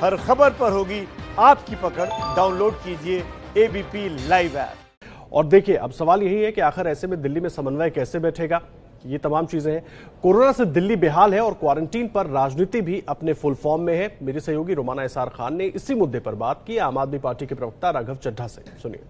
हर खबर पर होगी आपकी पकड़। डाउनलोड कीजिए एबीपी लाइव ऐप। और देखिए, अब सवाल यही है कि आखिर ऐसे में दिल्ली में समन्वय कैसे बैठेगा। ये तमाम चीजें हैं। कोरोना से दिल्ली बेहाल है और क्वारंटीन पर राजनीति भी अपने फुल फॉर्म में है। मेरी सहयोगी रोमाना एसआर खान ने इसी मुद्दे पर बात की आम आदमी पार्टी के प्रवक्ता राघव चड्ढा से। सुनिए।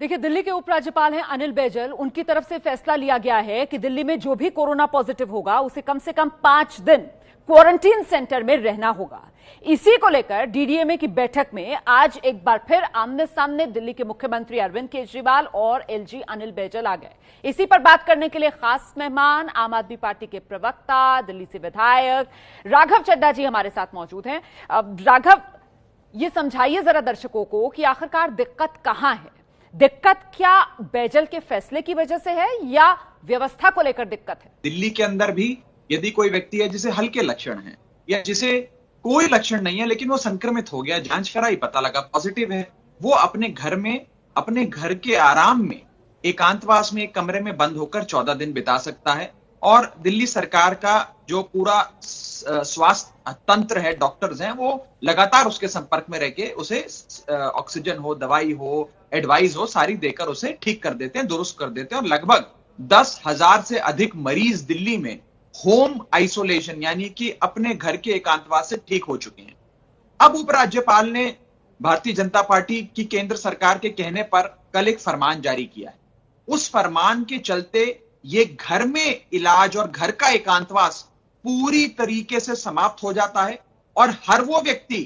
देखिए, दिल्ली के उपराज्यपाल हैं अनिल बैजल। उनकी तरफ से फैसला लिया गया है कि दिल्ली में जो भी कोरोना पॉजिटिव होगा उसे कम से कम 5 दिन क्वारंटीन सेंटर में रहना होगा। इसी को लेकर डीडीएमए की बैठक में आज एक बार फिर आमने सामने दिल्ली के मुख्यमंत्री अरविंद केजरीवाल और एलजी अनिल बैजल आ गए। इसी पर बात करने के लिए खास मेहमान आम आदमी पार्टी के प्रवक्ता, दिल्ली से विधायक राघव चड्ढा जी हमारे साथ मौजूद हैं। राघव, ये समझाइए जरा दर्शकों को कि आखिरकार दिक्कत कहां है। दिक्कत क्या बैजल के फैसले की वजह से है या व्यवस्था को लेकर दिक्कत है? दिल्ली के अंदर भी यदि कोई व्यक्ति है जिसे हल्के लक्षण हैं या जिसे कोई लक्षण नहीं है लेकिन वो संक्रमित हो गया, जांच कराई, पता लगा पॉजिटिव है, वो अपने घर में, अपने घर के आराम में, एकांतवास में एक कमरे में बंद होकर 14 दिन बिता सकता है। और दिल्ली सरकार का जो पूरा स्वास्थ्य तंत्र है, डॉक्टर्स हैं, वो लगातार उसके संपर्क में रहकर उसे ऑक्सीजन हो, दवाई हो, एडवाइस हो, सारी देकर उसे ठीक कर देते हैं, दुरुस्त कर देते हैं। और लगभग 10,000 से अधिक मरीज दिल्ली में होम आइसोलेशन यानी कि अपने घर के एकांतवास से ठीक हो चुके हैं। अब उपराज्यपाल ने भारतीय जनता पार्टी की केंद्र सरकार के कहने पर कल एक फरमान जारी किया है। उस फरमान के चलते ये घर में इलाज और घर का एकांतवास पूरी तरीके से समाप्त हो जाता है और हर वो व्यक्ति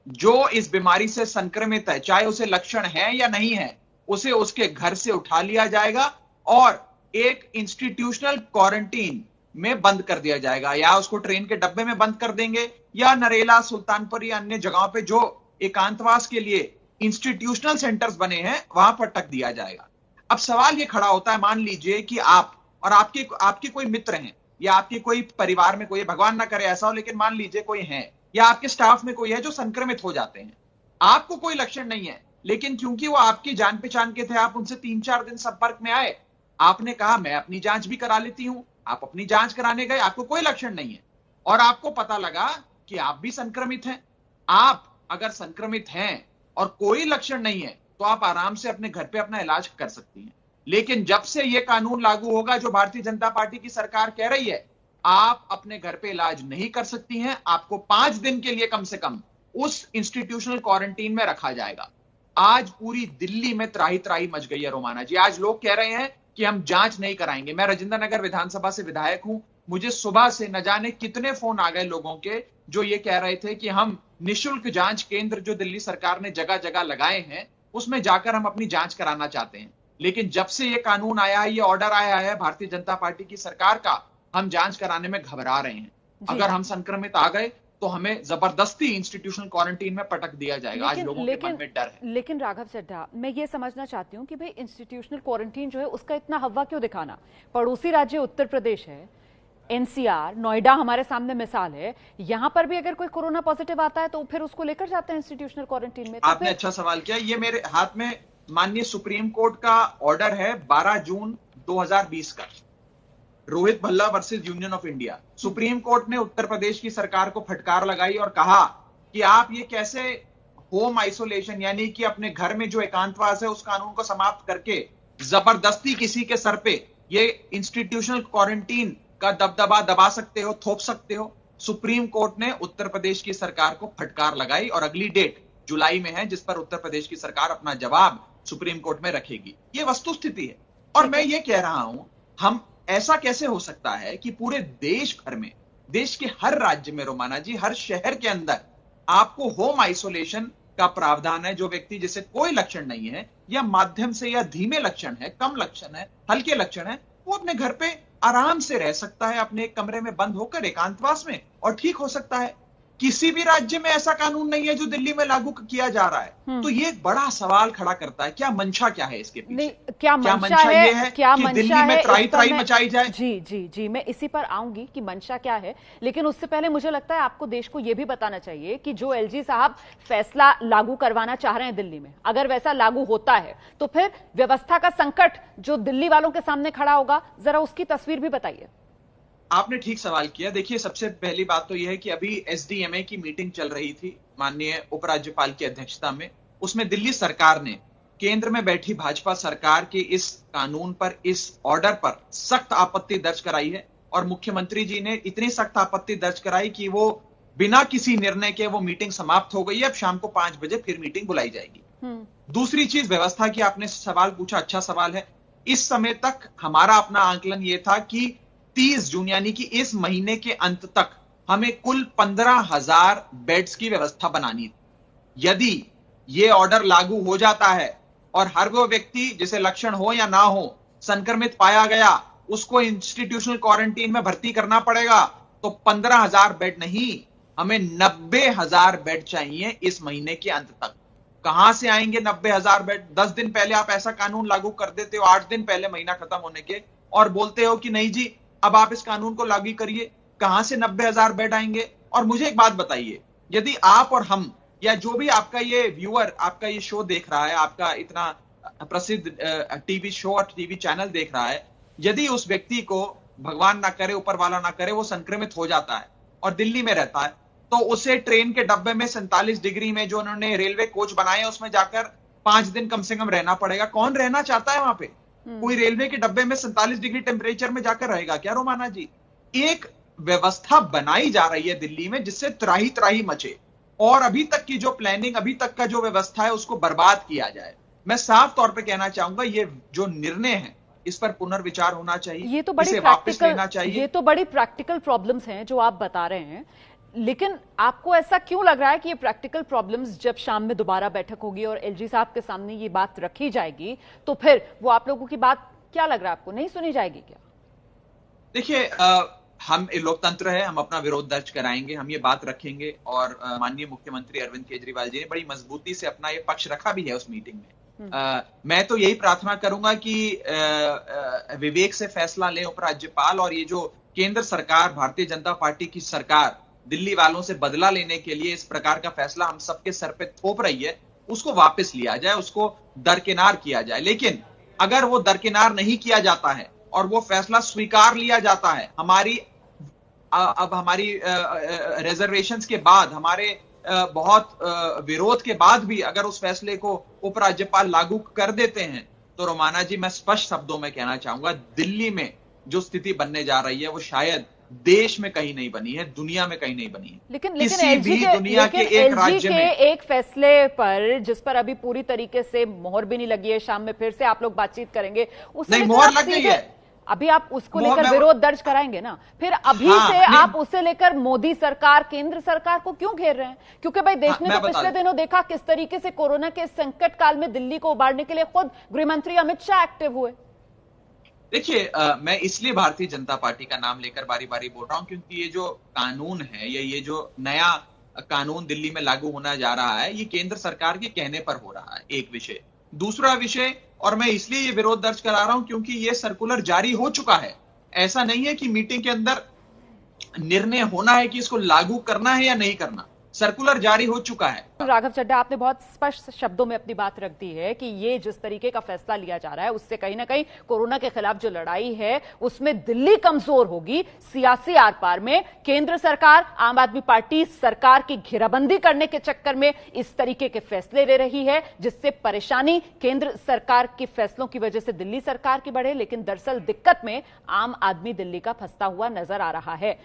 जो इस बीमारी से संक्रमित है, चाहे उसे लक्षण है या नहीं है, उसे उसके घर से उठा लिया जाएगा और एक इंस्टीट्यूशनल क्वारंटीन में बंद कर दिया जाएगा, या उसको ट्रेन के डब्बे में बंद कर देंगे या नरेला, सुल्तानपुर या अन्य जगहों पे जो एकांतवास के लिए इंस्टीट्यूशनल सेंटर्स बने हैं वहां पर टक दिया जाएगा। अब सवाल ये खड़ा होता है, मान लीजिए कि आप और आपके कोई मित्र हैं या आपके कोई परिवार में कोई, भगवान ना करे ऐसा हो, लेकिन मान लीजिए कोई है या आपके स्टाफ में कोई है जो संक्रमित हो जाते हैं। आपको कोई लक्षण नहीं है लेकिन क्योंकि वो आपकी जान पहचान के थे, आप उनसे 3-4 दिन संपर्क में आए, आपने कहा मैं अपनी जांच भी करा लेती हूं। आप अपनी जांच कराने गए, आपको कोई लक्षण नहीं है और आपको पता लगा कि आप भी संक्रमित हैं। आप अगर संक्रमित हैं और कोई लक्षण नहीं है तो आप आराम से अपने घर पे अपना इलाज कर सकती हैं। लेकिन जब से यह कानून लागू होगा जो भारतीय जनता पार्टी की सरकार कह रही है, आप अपने घर पे इलाज नहीं कर सकती हैं। आपको 5 दिन के लिए कम से कम उस इंस्टीट्यूशनल क्वारंटीन में रखा जाएगा। आज पूरी दिल्ली में त्राही त्राही मच गई है रोमाना जी। आज लोग कह रहे हैं कि हम जांच नहीं कराएंगे। मैं राजेंद्र नगर विधानसभा से विधायक हूं, मुझे सुबह से न जाने कितने फोन आ गए लोगों के जो ये कह रहे थे कि हम निशुल्क जांच केंद्र जो दिल्ली सरकार ने जगह जगह लगाए हैं उसमें जाकर हम अपनी जांच कराना चाहते हैं। लेकिन जब से ये कानून आया है, ये ऑर्डर आया है भारतीय जनता पार्टी की सरकार का, हम जांच कराने में घबरा रहे हैं। अगर हम संक्रमित आ गए तो हमें जबरदस्ती इंस्टीट्यूशनल क्वारंटीन में पटक दिया जाएगा। आज लोगों के मन में डर है। लेकिन राघव चड्ढा, मैं ये समझना चाहती हूँ कि भाई इंस्टीट्यूशनल क्वारंटीन जो है उसका इतना हवा क्यों दिखाना। पड़ोसी राज्य उत्तर प्रदेश है, एनसीआर, नोएडा हमारे सामने मिसाल है, यहां पर भी अगर कोई कोरोना पॉजिटिव आता है तो फिर उसको लेकर जाते हैं इंस्टीट्यूशनल क्वारंटीन में। तो आपने अच्छा सवाल किया। ये मेरे हाथ में माननीय सुप्रीम कोर्ट का ऑर्डर है 12 जून 2020 का, Rohit Bhalla versus union of India. Supreme court ने उत्तर प्रदेश की सरकार को फटकार लगाई और कहा कि आप ये कैसे होम आइसोलेशन यानी कि अपने घर में जो एकांतवास है उस कानून को समाप्त करके जबरदस्ती किसी के सर पे ये इंस्टीट्यूशनल क्वारंटीन का दबदबा दबा सकते हो, थोप सकते हो। सुप्रीम कोर्ट ने उत्तर प्रदेश की सरकार को फटकार लगाई और अगली डेट जुलाई में है जिस पर उत्तर प्रदेश की सरकार अपना जवाब सुप्रीम कोर्ट में रखेगी। ये वस्तुस्थिति है। और मैं ये कह रहा हूं, हम ऐसा कैसे हो सकता है कि पूरे देश भर में, देश के हर राज्य में रोमाना जी, हर शहर के अंदर आपको होम आइसोलेशन का प्रावधान है। जो व्यक्ति जिसे कोई लक्षण नहीं है या माध्यम से या धीमे लक्षण है, कम लक्षण है, हल्के लक्षण है, वो अपने घर पे आराम से रह सकता है, अपने एक कमरे में बंद होकर एकांतवास में, और ठीक हो सकता है। किसी भी राज्य में ऐसा कानून नहीं है जो दिल्ली में लागू किया जा रहा है। तो ये एक बड़ा सवाल खड़ा करता है, क्या मंशा क्या है इसके पीछे? क्या मंशा ये है कि दिल्ली में त्राही मचाई जाए? जी जी जी, मैं इसी पर आऊंगी कि मंशा क्या है, लेकिन उससे पहले मुझे लगता है आपको देश को यह भी बताना चाहिए कि जो एलजी साहब फैसला लागू करवाना चाह रहे हैं दिल्ली में, अगर वैसा लागू होता है तो फिर व्यवस्था का संकट जो दिल्ली वालों के सामने खड़ा होगा, जरा उसकी तस्वीर भी बताइए। आपने ठीक सवाल किया। देखिए, सबसे पहली बात तो यह है कि अभी एसडीएमए की मीटिंग चल रही थी माननीय उपराज्यपाल की अध्यक्षता में। उसमें दिल्ली सरकार ने केंद्र में बैठी भाजपा सरकार के इस कानून पर, इस ऑर्डर पर सख्त आपत्ति दर्ज कराई है और मुख्यमंत्री जी ने इतनी सख्त आपत्ति दर्ज कराई कि वो बिना किसी निर्णय के वो मीटिंग समाप्त हो गई है। अब शाम को 5 बजे फिर मीटिंग बुलाई जाएगी। दूसरी चीज, व्यवस्था की आपने सवाल पूछा, अच्छा सवाल है। इस समय तक हमारा अपना आंकलन यह था कि 30 जून यानी कि इस महीने के अंत तक हमें कुल 15,000 बेड्स की व्यवस्था बनानी थी। यदि यह ऑर्डर लागू हो जाता है और हर वो व्यक्ति जिसे लक्षण हो या ना हो संक्रमित पाया गया, उसको इंस्टीट्यूशनल क्वारंटीन में भर्ती करना पड़ेगा, तो 15,000 बेड नहीं, हमें 90,000 बेड चाहिए इस महीने के अंत तक। कहां से आएंगे 90,000 बेड? 10 दिन पहले आप ऐसा कानून लागू कर देते हो, 8 दिन पहले महीना खत्म होने के, और बोलते हो कि नहीं जी अब आप इस कानून को लागू करिए। कहां से 90,000 बेड आएंगे? और मुझे एक बात बताइए, यदि आप और हम या जो भी आपका ये व्यूअर आपका ये शो देख रहा है, आपका इतना प्रसिद्ध टीवी शो और टीवी चैनल देख रहा है, यदि उस व्यक्ति को भगवान ना करे, ऊपर वाला ना करे, वो संक्रमित हो जाता है और दिल्ली में रहता है, तो उसे ट्रेन के डब्बे में 47 डिग्री में जो उन्होंने रेलवे कोच बनाए उसमें जाकर 5 दिन कम से कम रहना पड़ेगा। कौन रहना चाहता है वहां पे? कोई रेलवे के डब्बे में 47 डिग्री टेम्परेचर में जाकर रहेगा क्या रोमाना जी? एक व्यवस्था बनाई जा रही है दिल्ली में जिससे त्राही त्राही मचे और अभी तक की जो प्लानिंग, अभी तक का जो व्यवस्था है उसको बर्बाद किया जाए। मैं साफ तौर पे कहना चाहूंगा ये जो निर्णय है इस पर पुनर्विचार होना चाहिए, ये तो बड़ी इसे वापस लेना चाहिए। ये तो बड़ी प्रैक्टिकल प्रॉब्लम्स हैं जो आप बता रहे हैं, लेकिन आपको ऐसा क्यों लग रहा है कि ये प्रैक्टिकल प्रॉब्लम्स जब शाम में दोबारा बैठक होगी और एलजी साहब के सामने ये बात रखी जाएगी तो फिर वो आप लोगों की बात, क्या लग रहा है आपको, नहीं सुनी जाएगी क्या? देखिए, हम लोकतंत्र है, हम अपना विरोध दर्ज कराएंगे, हम ये बात रखेंगे और माननीय मुख्यमंत्री अरविंद केजरीवाल जी ने बड़ी मजबूती से अपना ये पक्ष रखा भी है उस मीटिंग में। मैं तो यही प्रार्थना करूंगा कि विवेक से फैसला लें उपराज्यपाल, और ये जो केंद्र सरकार, भारतीय जनता पार्टी की सरकार दिल्ली वालों से बदला लेने के लिए इस प्रकार का फैसला हम सबके सर पे थोप रही है, उसको वापस लिया जाए, उसको दरकिनार किया जाए। लेकिन अगर वो दरकिनार नहीं किया जाता है और वो फैसला स्वीकार लिया जाता है, अब हमारी रिजर्वेशंस के बाद, हमारे बहुत विरोध के बाद भी अगर उस फैसले को उपराज्यपाल लागू कर देते हैं, तो रोमाना जी मैं स्पष्ट शब्दों में कहना चाहूंगा, दिल्ली में जो स्थिति बनने जा रही है वो शायद देश में कहीं नहीं बनी है, दुनिया में कहीं नहीं बनी है। लेकिन किसी भी दुनिया के एक राज्य में एक फैसले पर, जिस पर अभी पूरी तरीके से मोहर भी नहीं लगी है, शाम में फिर से आप लोग बातचीत करेंगे, नहीं मोहर लग गई है, अभी आप उसको लेकर विरोध दर्ज कराएंगे ना, फिर अभी से आप उसे लेकर मोदी सरकार, केंद्र सरकार को क्यों घेर रहे हैं? क्योंकि भाई देश ने तो पिछले दिनों देखा किस तरीके से कोरोना के संकट काल में दिल्ली को उबारने के लिए खुद गृह मंत्री अमित शाह एक्टिव हुए। देखिए, मैं इसलिए भारतीय जनता पार्टी का नाम लेकर बारी बारी बोल रहा हूं क्योंकि ये जो कानून है या ये जो नया कानून दिल्ली में लागू होना जा रहा है, ये केंद्र सरकार के कहने पर हो रहा है, एक विषय। दूसरा विषय, और मैं इसलिए ये विरोध दर्ज करा रहा हूं क्योंकि ये सर्कुलर जारी हो चुका है। ऐसा नहीं है कि मीटिंग के अंदर निर्णय होना है कि इसको लागू करना है या नहीं करना, सर्कुलर जारी हो चुका है। राघव चड्ढा, आपने बहुत स्पष्ट शब्दों में अपनी बात रख दी है कि ये जिस तरीके का फैसला लिया जा रहा है उससे कहीं ना कहीं कोरोना के खिलाफ जो लड़ाई है उसमें दिल्ली कमजोर होगी। सियासी आर पार में केंद्र सरकार, आम आदमी पार्टी सरकार की घेराबंदी करने के चक्कर में इस तरीके के फैसले ले रही है, जिससे परेशानी केंद्र सरकार के फैसलों की वजह से दिल्ली सरकार की बढ़े, लेकिन दरअसल दिक्कत में आम आदमी दिल्ली का फंसता हुआ नजर आ रहा है।